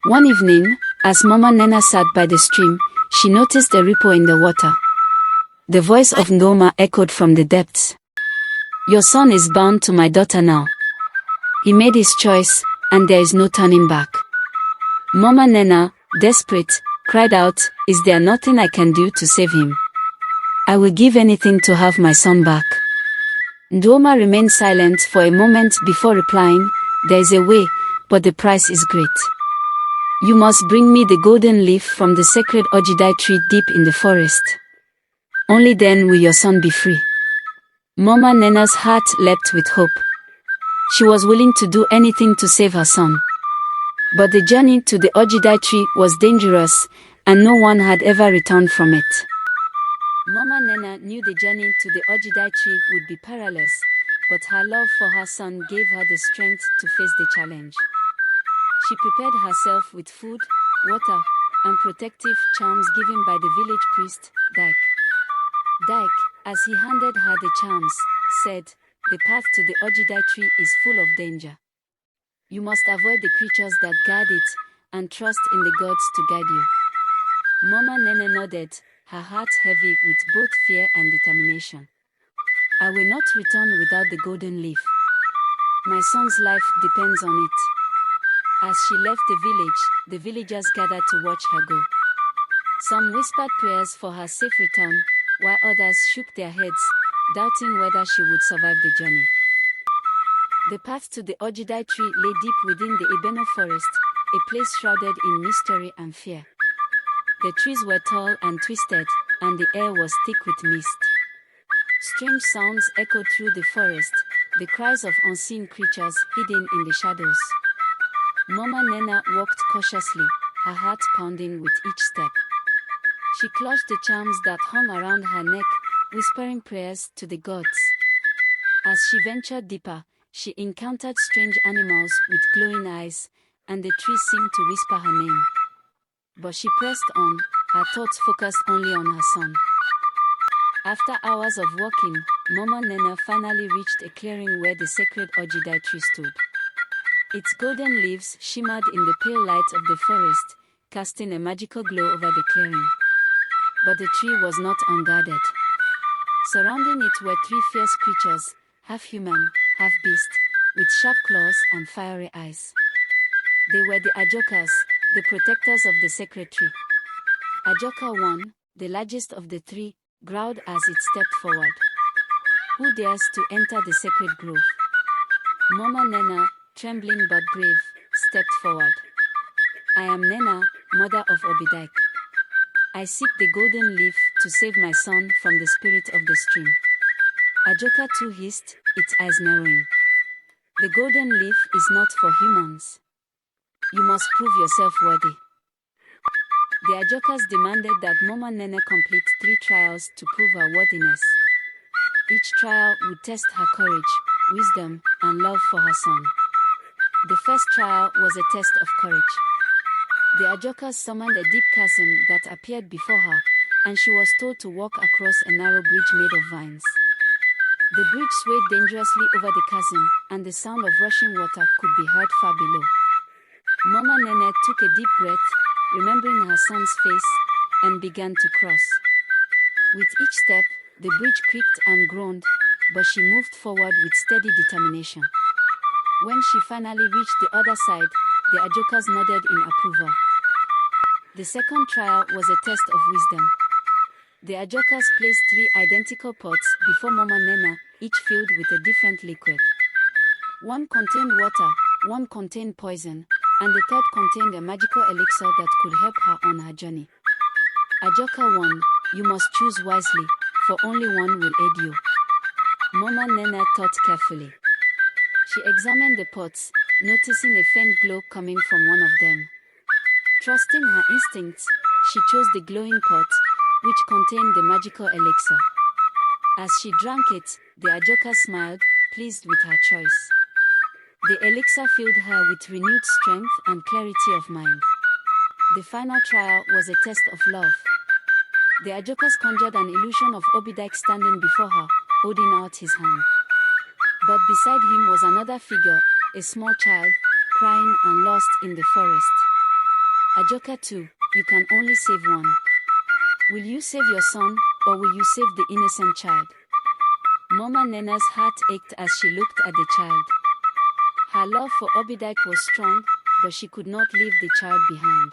One evening, as Mama Nnenna sat by the stream, she noticed a ripple in the water. The voice of Nnenna echoed from the depths. "Your son is bound to my daughter now. He made his choice, and there is no turning back." Mama Nnenna, desperate, cried out, "Is there nothing I can do to save him? I will give anything to have my son back." Nnenna remained silent for a moment before replying, "There is a way, but the price is great. You must bring me the golden leaf from the sacred Obidike tree deep in the forest. Only then will your son be free." Mama Nnenna's heart leapt with hope. She was willing to do anything to save her son. But the journey to the Obidike tree was dangerous, and no one had ever returned from it. Mama Nnenna knew the journey to the Obidike tree would be perilous, but her love for her son gave her the strength to face the challenge. She prepared herself with food, water, and protective charms given by the village priest, Dike. Dike, as he handed her the charms, said, "The path to the Obidike tree is full of danger. You must avoid the creatures that guard it, and trust in the gods to guide you." Mama Nnenna nodded, her heart heavy with both fear and determination. "I will not return without the golden leaf. My son's life depends on it." As she left the village, the villagers gathered to watch her go. Some whispered prayers for her safe return, while others shook their heads, doubting whether she would survive the journey. The path to the Obidike tree lay deep within the Ibeno forest, a place shrouded in mystery and fear. The trees were tall and twisted, and the air was thick with mist. Strange sounds echoed through the forest, the cries of unseen creatures hidden in the shadows. Mama Nnenna walked cautiously, her heart pounding with each step. She clutched the charms that hung around her neck, whispering prayers to the gods. As she ventured deeper, she encountered strange animals with glowing eyes, and the trees seemed to whisper her name. But she pressed on, her thoughts focused only on her son. After hours of walking, Mama Nnenna finally reached a clearing where the sacred Obidike tree stood. Its golden leaves shimmered in the pale light of the forest, casting a magical glow over the clearing. But the tree was not unguarded. Surrounding it were three fierce creatures, half human, half beast, with sharp claws and fiery eyes. They were the Ajokas, the protectors of the sacred tree. Ajoka 1, the largest of the three, growled as it stepped forward. "Who dares to enter the sacred grove?" Mama Nnenna, trembling but brave, stepped forward. "I am Nnenna, mother of Obidike. I seek the golden leaf to save my son from the spirit of the stream." Ajoka 2 hissed, its eyes narrowing. "The golden leaf is not for humans. You must prove yourself worthy." The Ajokas demanded that Mama Nnenna complete 3 trials to prove her worthiness. Each trial would test her courage, wisdom, and love for her son. The first trial was a test of courage. The Ajokas summoned a deep chasm that appeared before her, and she was told to walk across a narrow bridge made of vines. The bridge swayed dangerously over the chasm, and the sound of rushing water could be heard far below. Mama Nnenna took a deep breath, remembering her son's face, and began to cross. With each step, the bridge creaked and groaned, but she moved forward with steady determination. When she finally reached the other side, the Ajokas nodded in approval. The second trial was a test of wisdom. The Ajokas placed 3 identical pots before Mama Nnenna, each filled with a different liquid. One contained water, one contained poison, and the third contained a magical elixir that could help her on her journey. Ajoka 1, you must choose wisely, for only one will aid you. Mama Nnenna thought carefully. She examined the pots, noticing a faint glow coming from one of them. Trusting her instincts, she chose the glowing pot, which contained the magical elixir. As she drank it, the Ajoka smiled, pleased with her choice. The elixir filled her with renewed strength and clarity of mind. The final trial was a test of love. The Ajokas conjured an illusion of Obidike standing before her, holding out his hand. But beside him was another figure, a small child, crying and lost in the forest. Ajoka too, you can only save one. Will you save your son, or will you save the innocent child? Mama Nnenna's heart ached as she looked at the child. Her love for Obidike was strong, but she could not leave the child behind.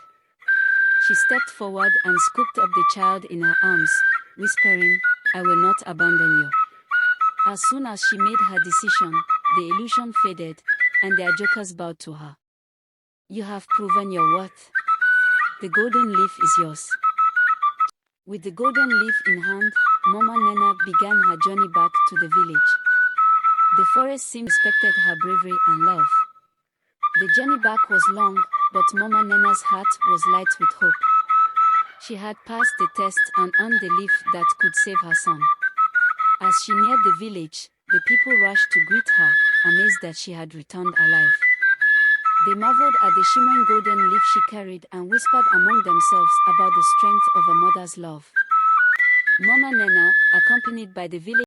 She stepped forward and scooped up the child in her arms, whispering, "I will not abandon you." As soon as she made her decision, the illusion faded, and the Ajokas bowed to her. "You have proven your worth. The golden leaf is yours." With the golden leaf in hand, Mama Nnenna began her journey back to the village. The forest seemed respected her bravery and love. The journey back was long, but Mama Nnenna's heart was light with hope. She had passed the test and earned the leaf that could save her son. As she neared the village, the people rushed to greet her, amazed that she had returned alive. They marveled at the shimmering golden leaf she carried and whispered among themselves about the strength of a mother's love. Mama Nnenna, accompanied by the village